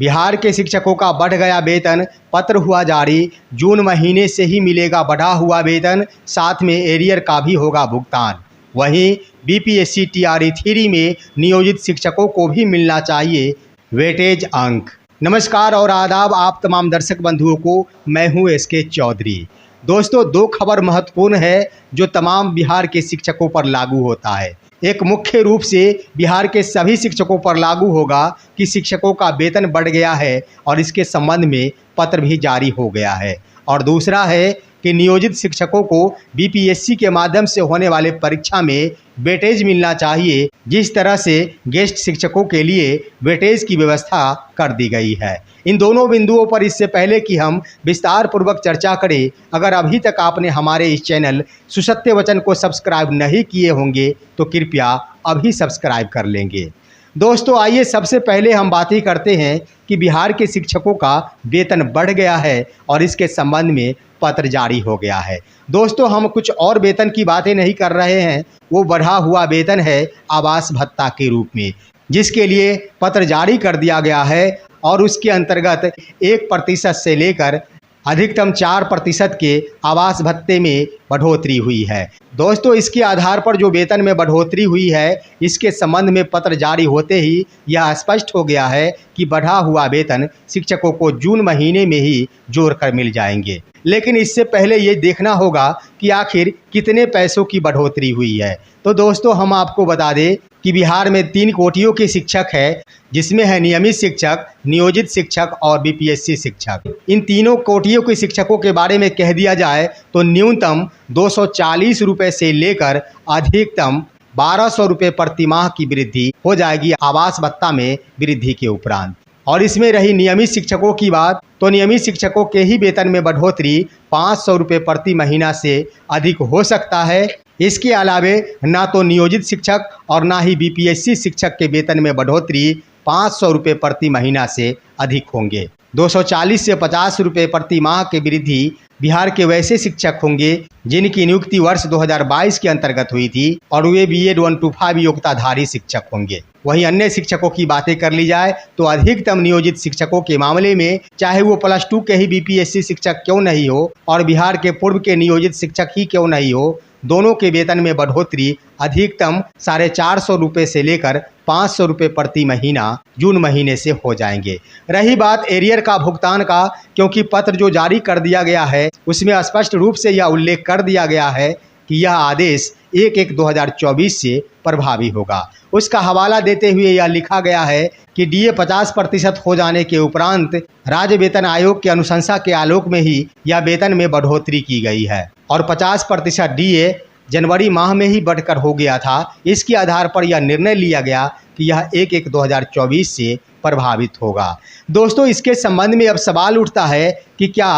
बिहार के शिक्षकों का बढ़ गया वेतन, पत्र हुआ जारी। जून महीने से ही मिलेगा बढ़ा हुआ वेतन, साथ में एरियर का भी होगा भुगतान। वहीं बीपीएससी टीआरई 3 में नियोजित शिक्षकों को भी मिलना चाहिए वेटेज अंक। नमस्कार और आदाब आप तमाम दर्शक बंधुओं को, मैं हूं एसके चौधरी। दोस्तों, दो खबर महत्वपूर्ण है जो तमाम बिहार के शिक्षकों पर लागू होता है। एक मुख्य रूप से बिहार के सभी शिक्षकों पर लागू होगा कि शिक्षकों का वेतन बढ़ गया है और इसके संबंध में पत्र भी जारी हो गया है। और दूसरा है कि नियोजित शिक्षकों को बीपीएससी के माध्यम से होने वाले परीक्षा में वेटेज मिलना चाहिए, जिस तरह से गेस्ट शिक्षकों के लिए वेटेज की व्यवस्था कर दी गई है। इन दोनों बिंदुओं पर इससे पहले कि हम विस्तार पूर्वक चर्चा करें, अगर अभी तक आपने हमारे इस चैनल सुसत्य वचन को सब्सक्राइब नहीं किए होंगे तो कृपया अभी सब्सक्राइब कर लेंगे। दोस्तों, आइए सबसे पहले हम बात ही करते हैं कि बिहार के शिक्षकों का वेतन बढ़ गया है और इसके संबंध में पत्र जारी हो गया है। दोस्तों, हम कुछ और वेतन की बातें नहीं कर रहे हैं, वो बढ़ा हुआ वेतन है आवास भत्ता के रूप में, जिसके लिए पत्र जारी कर दिया गया है और उसके अंतर्गत 1% से लेकर अधिकतम 4% के आवास भत्ते में बढ़ोतरी हुई है। दोस्तों, इसके आधार पर जो वेतन में बढ़ोतरी हुई है, इसके संबंध में पत्र जारी होते ही यह स्पष्ट हो गया है कि बढ़ा हुआ वेतन शिक्षकों को जून महीने में ही जोड़कर मिल जाएंगे। लेकिन इससे पहले ये देखना होगा कि आखिर कितने पैसों की बढ़ोतरी हुई है। तो दोस्तों, हम आपको बता दें कि बिहार में 3 कोटियों के शिक्षक है, जिसमें है नियमित शिक्षक, नियोजित शिक्षक और बीपीएससी शिक्षक। इन तीनों कोटियों के शिक्षकों के बारे में कह दिया जाए तो न्यूनतम 240 रुपये से लेकर अधिकतम 1200 रुपये प्रति माह की वृद्धि हो जाएगी आवास भत्ता में वृद्धि के उपरांत। और इसमें रही नियमित शिक्षकों की बात, तो नियमित शिक्षकों के ही वेतन में बढ़ोतरी 500 रुपये प्रति महीना से अधिक हो सकता है। इसके अलावे ना तो नियोजित शिक्षक और ना ही बीपीएससी शिक्षक के वेतन में बढ़ोतरी 500 रुपये प्रति महीना से अधिक होंगे। 240 से 50 रुपये प्रति माह की वृद्धि बिहार के वैसे शिक्षक होंगे जिनकी नियुक्ति वर्ष 2022 के अंतर्गत हुई थी और वे BEd 125 योग्यताधारी शिक्षक होंगे। वहीं अन्य शिक्षकों की बातें कर ली जाए तो अधिकतम नियोजित शिक्षकों के मामले में, चाहे वो +2 के ही बीपीएससी शिक्षक क्यों नहीं हो और बिहार के पूर्व के नियोजित शिक्षक ही क्यों नहीं हो, दोनों के वेतन में बढ़ोतरी अधिकतम 450 रुपये से लेकर 500 रुपये प्रति महीना जून महीने से हो जाएंगे। रही बात एरियर का भुगतान का, क्योंकि पत्र जो जारी कर दिया गया है उसमें स्पष्ट रूप से यह उल्लेख कर दिया गया है कि यह आदेश 1/1/2024 से प्रभावी होगा। उसका हवाला देते हुए यह लिखा गया है कि DA 50% हो जाने के उपरांत राज्य वेतन आयोग की अनुशंसा के आलोक में ही यह वेतन में बढ़ोतरी की गई है और 50% DA जनवरी माह में ही बढ़कर हो गया था। इसके आधार पर यह निर्णय लिया गया कि यह 1/1/2024 से प्रभावित होगा। दोस्तों, इसके संबंध में अब सवाल उठता है कि क्या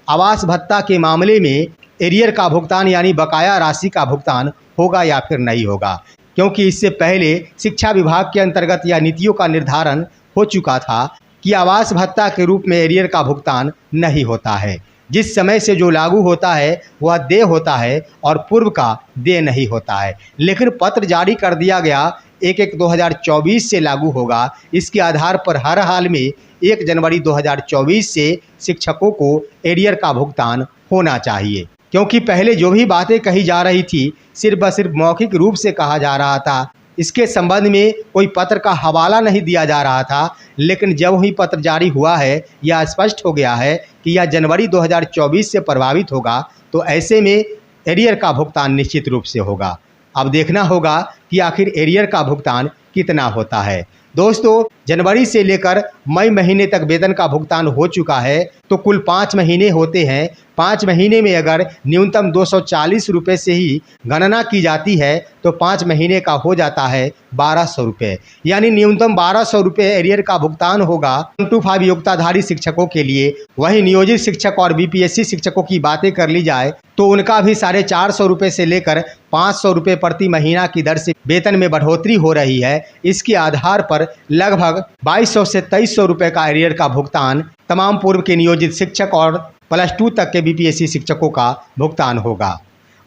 आवास भत्ता के मामले में एरियर का भुगतान यानी बकाया राशि का भुगतान होगा या फिर नहीं होगा, क्योंकि इससे पहले शिक्षा विभाग के अंतर्गत यह नीतियों का निर्धारण हो चुका था कि आवास भत्ता के रूप में एरियर का भुगतान नहीं होता है। जिस समय से जो लागू होता है वह देय होता है और पूर्व का देय नहीं होता है। लेकिन पत्र जारी कर दिया गया 1/1/2024 से लागू होगा। इसके आधार पर हर हाल में 1 जनवरी 2024 से शिक्षकों को एरियर का भुगतान होना चाहिए, क्योंकि पहले जो भी बातें कही जा रही थी सिर्फ व सिर्फ मौखिक रूप से कहा जा रहा था। इसके संबंध में कोई पत्र का हवाला नहीं दिया जा रहा था। लेकिन जब ही पत्र जारी हुआ है, यह स्पष्ट हो गया है कि यह जनवरी 2024 से प्रभावित होगा, तो ऐसे में एरियर का भुगतान निश्चित रूप से होगा। अब देखना होगा कि आखिर एरियर का भुगतान कितना होता है। दोस्तों, जनवरी से लेकर मई महीने तक वेतन का भुगतान हो चुका है, तो कुल 5 महीने होते हैं। 5 महीने में अगर न्यूनतम 240 रुपये से ही गणना की जाती है तो 5 महीने का हो जाता है 1200 रुपये, यानी न्यूनतम 1200 रुपये एरियर का भुगतान होगा 125 योग्यताधारी शिक्षकों के लिए। वहीं नियोजित शिक्षक और बीपीएससी शिक्षकों की बातें कर ली जाए तो उनका भी 450 रुपये से लेकर 500 रुपये प्रति महीना की दर से वेतन में बढ़ोतरी हो रही है। इसके आधार पर लगभग 2200 से 2300 रुपये का एरियर का भुगतान तमाम पूर्व के नियोजित शिक्षक और +2 तक के बीपीएससी शिक्षकों का भुगतान होगा।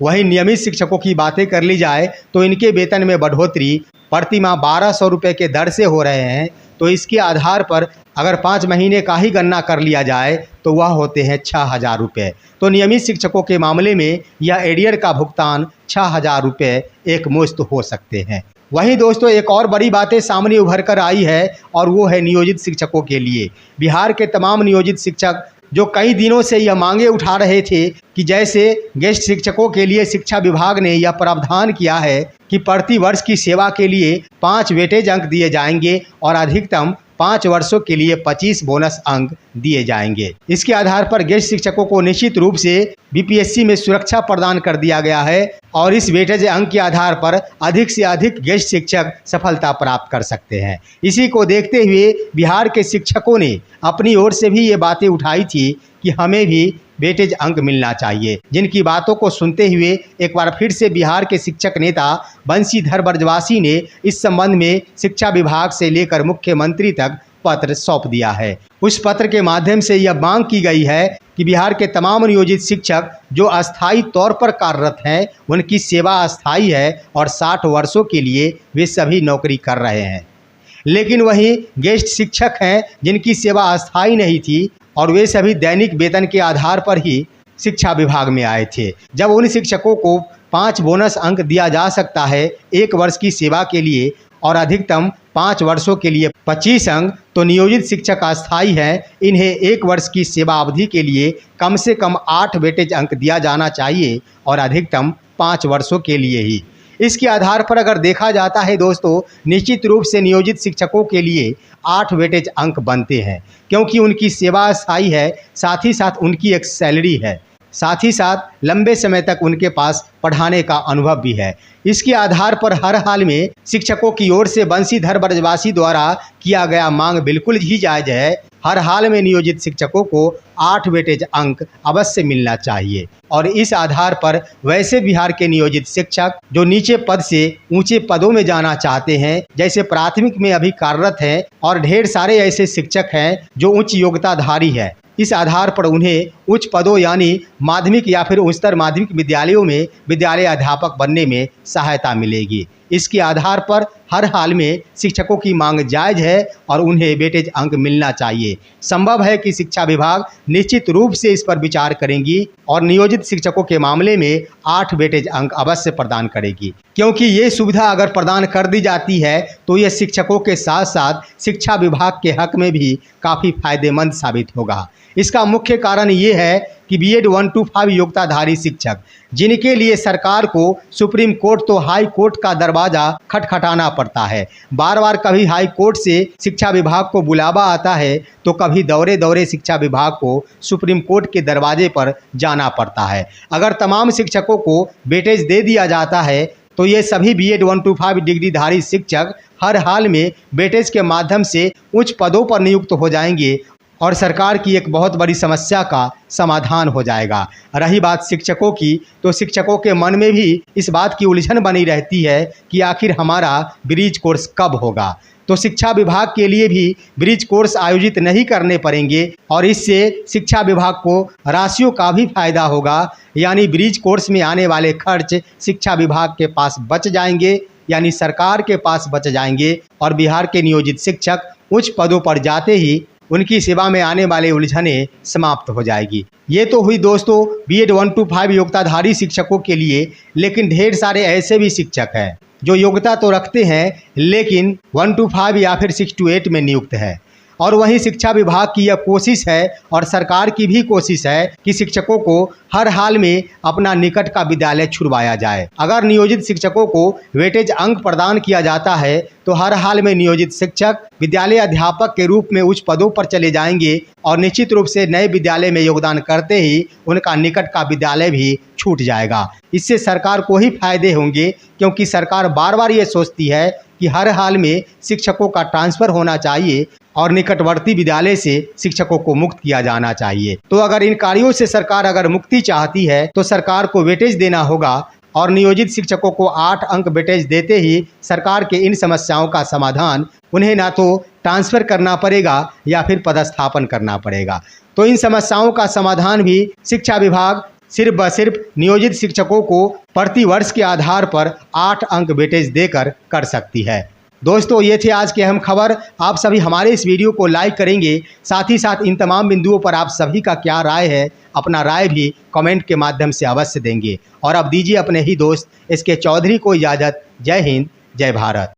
वहीं नियमित शिक्षकों की बातें कर ली जाए तो इनके वेतन में बढ़ोतरी प्रति माह 1200 रुपये के दर से हो रहे हैं, तो इसके आधार पर अगर 5 महीने का ही गणना कर लिया जाए तो वह होते हैं 6,000 रुपये। तो नियमित शिक्षकों के मामले में यह एरियर का भुगतान 6,000 रुपये एक मुश्त हो सकते हैं। वहीं दोस्तों एक और बड़ी बातें सामने उभर कर आई है और वो है नियोजित शिक्षकों के लिए। बिहार के तमाम नियोजित शिक्षक जो कई दिनों से यह मांगे उठा रहे थे कि जैसे गेस्ट शिक्षकों के लिए शिक्षा विभाग ने यह प्रावधान किया है कि प्रति वर्ष की सेवा के लिए 5 वेटेज अंक दिए जाएंगे और अधिकतम 5 वर्षों के लिए 25 बोनस अंक दिए जाएंगे। इसके आधार पर गेस्ट शिक्षकों को निश्चित रूप से बीपीएससी में सुरक्षा प्रदान कर दिया गया है और इस वेटेज अंक के आधार पर अधिक से अधिक गेस्ट शिक्षक सफलता प्राप्त कर सकते हैं। इसी को देखते हुए बिहार के शिक्षकों ने अपनी ओर से भी ये बातें उठाई थी कि हमें भी वेटेज अंक मिलना चाहिए, जिनकी बातों को सुनते हुए एक बार फिर से बिहार के शिक्षक नेता बंशीधर ब्रजवासी ने इस संबंध में शिक्षा विभाग से लेकर मुख्यमंत्री तक पत्र सौंप दिया है। उस पत्र के माध्यम से यह मांग की गई है कि बिहार के तमाम नियोजित शिक्षक जो अस्थायी तौर पर कार्यरत हैं उनकी सेवा अस्थायी है और 60 वर्षों के लिए वे सभी नौकरी कर रहे हैं। लेकिन वहीं गेस्ट शिक्षक हैं जिनकी सेवा अस्थायी नहीं थी और वे सभी दैनिक वेतन के आधार पर ही शिक्षा विभाग में आए थे। जब उन शिक्षकों को 5 बोनस अंक दिया जा सकता है 1 वर्ष की सेवा के लिए और अधिकतम 5 वर्षों के लिए 25 अंक, तो नियोजित शिक्षक अस्थायी हैं, इन्हें 1 वर्ष की सेवा अवधि के लिए कम से कम 8 वेटेज अंक दिया जाना चाहिए और अधिकतम 5 वर्षों के लिए ही। इसके आधार पर अगर देखा जाता है दोस्तों, निश्चित रूप से नियोजित शिक्षकों के लिए 8 वेटेज अंक बनते हैं, क्योंकि उनकी सेवा अस्थायी है, साथ ही साथ उनकी एक सैलरी है, साथ ही साथ लंबे समय तक उनके पास पढ़ाने का अनुभव भी है। इसके आधार पर हर हाल में शिक्षकों की ओर से बंशीधर ब्रजवासी द्वारा किया गया मांग बिल्कुल ही जायज़ है। हर हाल में नियोजित शिक्षकों को 8 वेटेज अंक अवश्य मिलना चाहिए और इस आधार पर वैसे बिहार के नियोजित शिक्षक जो नीचे पद से ऊंचे पदों में जाना चाहते हैं, जैसे प्राथमिक में अभी कार्यरत हैं और ढेर सारे ऐसे शिक्षक हैं जो उच्च योग्यताधारी है, इस आधार पर उन्हें उच्च पदों यानी माध्यमिक या फिर उच्चतर माध्यमिक विद्यालयों में विद्यालय अध्यापक बनने में सहायता मिलेगी। इसके आधार पर हर हाल में शिक्षकों की मांग जायज़ है और उन्हें वेटेज अंक मिलना चाहिए। संभव है कि शिक्षा विभाग निश्चित रूप से इस पर विचार करेंगी और नियोजित शिक्षकों के मामले में 8 वेटेज अंक अवश्य प्रदान करेगी, क्योंकि ये सुविधा अगर प्रदान कर दी जाती है तो ये शिक्षकों के साथ साथ शिक्षा विभाग के हक में भी काफ़ी फायदेमंद साबित होगा। इसका मुख्य कारण ये है कि बीएड 1-5 योग्यताधारी शिक्षक जिनके लिए सरकार को सुप्रीम कोर्ट तो हाई कोर्ट का दरवाज़ा खटखटाना पड़ता है, बार बार कभी हाई कोर्ट से शिक्षा विभाग को बुलावा आता है तो कभी दौरे दौरे शिक्षा विभाग को सुप्रीम कोर्ट के दरवाजे पर जाना पड़ता है। अगर तमाम शिक्षकों को वेटेज दे दिया जाता है तो ये सभी बीएड 1-5 डिग्रीधारी शिक्षक हर हाल में वेटेज के माध्यम से उच्च पदों पर नियुक्त हो जाएंगे और सरकार की एक बहुत बड़ी समस्या का समाधान हो जाएगा। रही बात शिक्षकों की, तो शिक्षकों के मन में भी इस बात की उलझन बनी रहती है कि आखिर हमारा ब्रिज कोर्स कब होगा। तो शिक्षा विभाग के लिए भी ब्रिज कोर्स आयोजित नहीं करने पड़ेंगे और इससे शिक्षा विभाग को राशियों का भी फायदा होगा, यानी ब्रिज कोर्स में आने वाले खर्च शिक्षा विभाग के पास बच जाएंगे, यानी सरकार के पास बच जाएंगे और बिहार के नियोजित शिक्षक उच्च पदों पर जाते ही उनकी सेवा में आने वाले उलझने समाप्त हो जाएगी। ये तो हुई दोस्तों बीएड 1-5 योग्यताधारी शिक्षकों के लिए, लेकिन ढेर सारे ऐसे भी शिक्षक हैं जो योग्यता तो रखते हैं लेकिन 1-5 या फिर 6-8 में नियुक्त है। और वहीं शिक्षा विभाग की यह कोशिश है और सरकार की भी कोशिश है कि शिक्षकों को हर हाल में अपना निकट का विद्यालय छुड़वाया जाए। अगर नियोजित शिक्षकों को वेटेज अंक प्रदान किया जाता है तो हर हाल में नियोजित शिक्षक विद्यालय अध्यापक के रूप में उच्च पदों पर चले जाएंगे और निश्चित रूप से नए विद्यालय में योगदान करते ही उनका निकट का विद्यालय भी छूट जाएगा। इससे सरकार को ही फायदे होंगे, क्योंकि सरकार बार बार ये सोचती है कि हर हाल में शिक्षकों का ट्रांसफ़र होना चाहिए और निकटवर्ती विद्यालय से शिक्षकों को मुक्त किया जाना चाहिए। तो अगर इन कार्यों से सरकार अगर मुक्ति चाहती है तो सरकार को वेटेज देना होगा और नियोजित शिक्षकों को 8 अंक वेटेज देते ही सरकार के इन समस्याओं का समाधान उन्हें ना तो ट्रांसफ़र करना पड़ेगा या फिर पदस्थापन करना पड़ेगा। तो इन समस्याओं का समाधान भी शिक्षा विभाग सिर्फ व सिर्फ नियोजित शिक्षकों को प्रति वर्ष के आधार पर 8 अंक वेटेज देकर कर सकती है। दोस्तों ये थे आज की अहम खबर। आप सभी हमारे इस वीडियो को लाइक करेंगे, साथ ही साथ इन तमाम बिंदुओं पर आप सभी का क्या राय है, अपना राय भी कमेंट के माध्यम से अवश्य देंगे। और अब दीजिए अपने ही दोस्त SK चौधरी को इजाज़त। जय हिंद, जय भारत।